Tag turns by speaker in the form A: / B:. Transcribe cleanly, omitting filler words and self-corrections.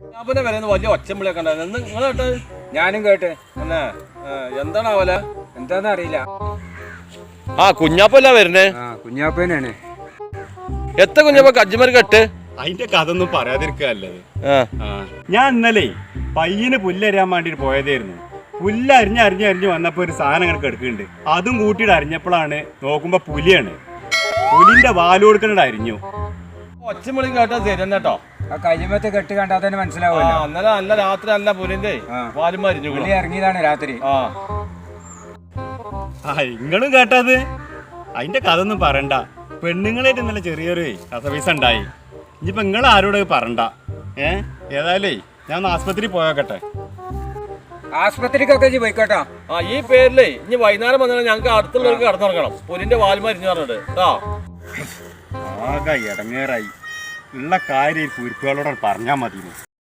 A: കുഞ്ഞാപ്പനെ വരെ വലിയ ഒച്ചമ്പിളിയൊക്കെ ഉണ്ടായിരുന്നു. നിങ്ങൾ കേട്ട്?
B: ഞാനും കേട്ട്.
A: പിന്നെ എന്താണാവല?
B: എന്താന്ന് അറിയില്ല.
A: ആ കുഞ്ഞാപ്പല്ല വരുന്നേ.
B: കുഞ്ഞാപ്പനാണ്.
A: എത്ര കുഞ്ഞാപ്പ കജ്ജിമർ കെട്ട്?
C: അതിന്റെ കഥ ഒന്നും പറയാതിരിക്കല്ലത്. ഞാൻ ഇന്നലെ പയ്യന് പുല്ലരിയാൻ വേണ്ടിട്ട് പോയതായിരുന്നു. പുല്ല് അരിഞ്ഞ് വന്നപ്പോ ഒരു സാധനം അങ്ങനെ കിടക്കുന്നുണ്ട്. അതും കൂട്ടിയിട്ട് അരിഞ്ഞപ്പോഴാണ് നോക്കുമ്പോ പുലിയാണ്. പുലിന്റെ വാല് കൊടുക്കണത് അരിഞ്ഞു.
A: ഒച്ചമ്പിളി കേട്ടാ ശരി കേട്ടോ.
B: ആ കയ്യുമത്തെ കെട്ട് കണ്ടാൽ തന്നെ മനസ്സിലാവുമല്ലോ.
A: അന്നലെ നല്ല രാത്രി അല്ല പുലിന്റെ വാലും മരിഞ്ഞു.
B: പുലി ഇറങ്ങിയതാണ് രാത്രി.
C: ഇങ്ങളും കേട്ടത്. അതിന്റെ കഥ ഒന്നും പറയണ്ട. പെണ്ണുങ്ങളായിട്ട് നല്ല ചെറിയൊരു കഥപീസ ഉണ്ടായി. ഇനിയിപ്പോ നിങ്ങൾ ആരോട് പറയണ്ട. ഏതായാലേ ഞാൻ ഒന്ന് ആസ്പത്രി പോയോക്കട്ടെ.
B: ആസ്പത്രിക്കൊക്കെ പോയിക്കോട്ടോ.
A: ഈ പേരിലേ ഇനി വൈകുന്നേരം വന്നാൽ ഞങ്ങൾക്ക് അടുത്തുള്ളവർക്ക് കടന്നുറങ്ങണം. പുലിന്റെ വാലും മരിഞ്ഞു പറഞ്ഞിട്ട് കേട്ടോ.
C: ആകെ ഇടങ്ങേറായി. ഉള്ള കാര്യം കുരുക്കുകളോട് പറഞ്ഞാൽ മതി.